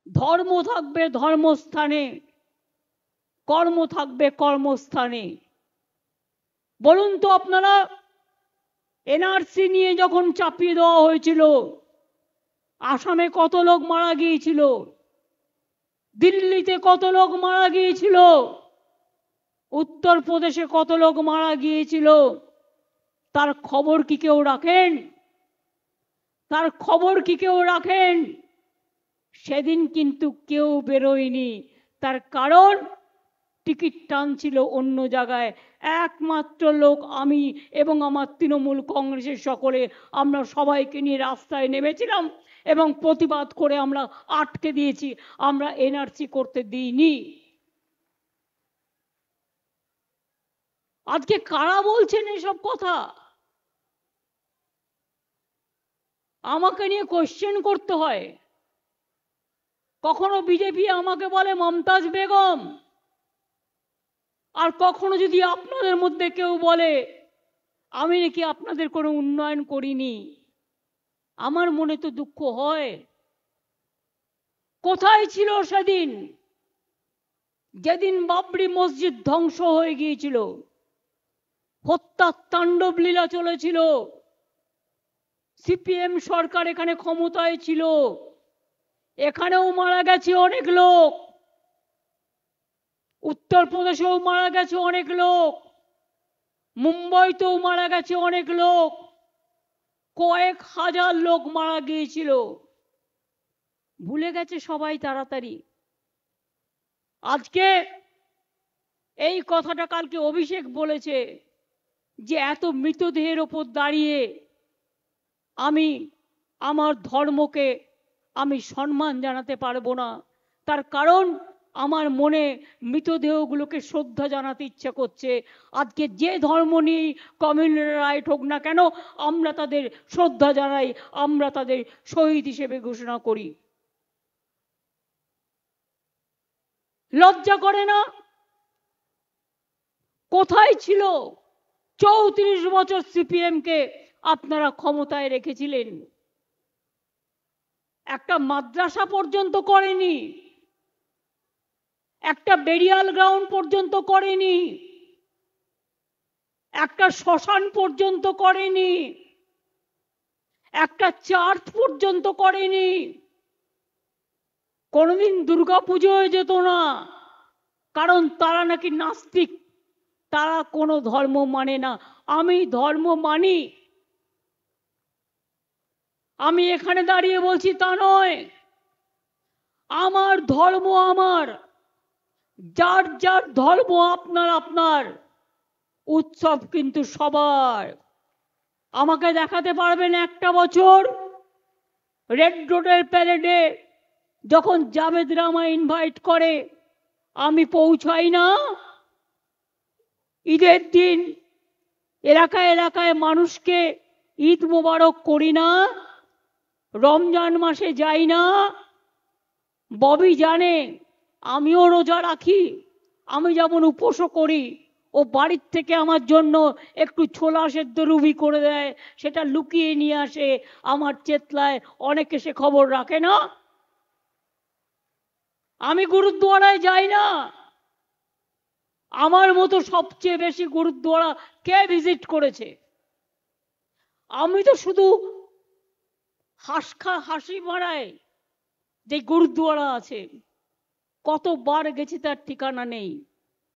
ধর্ম থাকবে ধর্মস্থানে, কর্ম থাকবে কর্মস্থানে। বলুন তো আপনারা, এনআরসি নিয়ে যখন চাপিয়ে দেওয়া হয়েছিল, আসামে কত লোক মারা গিয়েছিল, দিল্লিতে কত লোক মারা গিয়েছিল, উত্তরপ্রদেশে কত লোক মারা গিয়েছিল, তার খবর কি কেউ রাখেন? তার খবর কি কেউ রাখেন? সেদিন কিন্তু কেউ বেরোয়নি। তার কারণ টিকিট টানছিল অন্য জায়গায়। একমাত্র লোক আমি এবং আমার তৃণমূল কংগ্রেসের সকলে, আমরা সবাইকে নিয়ে রাস্তায় নেমেছিলাম এবং প্রতিবাদ করে আমরা আটকে দিয়েছি, আমরা এনআরসি করতে দিইনি। আজকে কারা বলছেন এসব কথা? আমাকে নিয়ে কোশ্চেন করতে হয়। কখনো বিজেপি আমাকে বলে মমতাজ বেগম, আর কখনো যদি আপনাদের মধ্যে কেউ বলে আমি নাকি আপনাদের কোনো উন্নয়ন করিনি, আমার মনে তো দুঃখ হয়। কোথায় ছিল সেদিন, যেদিন বাবরি মসজিদ ধ্বংস হয়ে গিয়েছিল, হত্যার তাণ্ডব লীলা চলেছিল, সিপিএম সরকার এখানে ক্ষমতায় ছিল, এখানেও মারা গেছে অনেক লোক, উত্তরপ্রদেশেও মারা গেছে অনেক লোক, মুম্বাইতেও মারা গেছে অনেক লোক, কয়েক হাজার লোক মারা গিয়েছিল। ভুলে গেছে সবাই তাড়াতাড়ি। আজকে এই কথাটা কালকে অভিষেক বলেছে যে এত মৃতদেহের ওপর দাঁড়িয়ে আমি আমার ধর্মকে আমি সম্মান জানাতে পারবো না। তার কারণ আমার মনে মৃতদেহগুলোকে শ্রদ্ধা জানাতে ইচ্ছা করছে। আজকে যে ধর্ম নিয়ে কমিউনাল রাইট হোক না কেন, আমরা তাদের শ্রদ্ধা জানাই, আমরা তাদের শহীদ হিসেবে ঘোষণা করি। লজ্জা করে না? কোথায় ছিল? 34 বছর সিপিএমকে আপনারা ক্ষমতায় রেখেছিলেন, একটা মাদ্রাসা পর্যন্ত করেনি, একটা বেরিয়াল গ্রাউন্ড পর্যন্ত করেনি, একটা শ্মশান পর্যন্ত করেনি, একটা চার্চ পর্যন্ত করেনি। কোনোদিন দুর্গাপুজোয় যেত না, কারণ তারা নাকি নাস্তিক, তারা কোনো ধর্ম মানে না। আমি ধর্ম মানি। আমি এখানে দাঁড়িয়ে বলছি তা নয়, আমার ধর্ম আমার, যার যার ধর্ম আপনার আপনার, উৎসব কিন্তু সবার। আমাকে দেখাতে পারবেন একটা বছর রেড রোডের প্যারেডে যখন জাভেদ রামা ইনভাইট করে আমি পৌঁছাই না? ঈদের দিন এলাকায় এলাকায় মানুষকে ঈদ মোবারক করি না? রমজান মাসে যাই না? ববি জানে আমিও রোজা রাখি, আমি যেমন উপোসও করি, ও বাড়ির থেকে আমার জন্য একটু ছোলা সেদ্ধ রুবি করে দেয়, সেটা লুকিয়ে নিয়ে আসে আমার চেতলায়, অনেকে সে খবর রাখে না। আমি গুরুদ্বারায় যাই না। আমার মতো সবচেয়ে বেশি গুরুদ্বারা কে ভিজিট করেছে? আমি তো শুধু হাসি মারায় যে গুরুদ্বারা আছে, কতবার গেছি তার ঠিকানা নেই।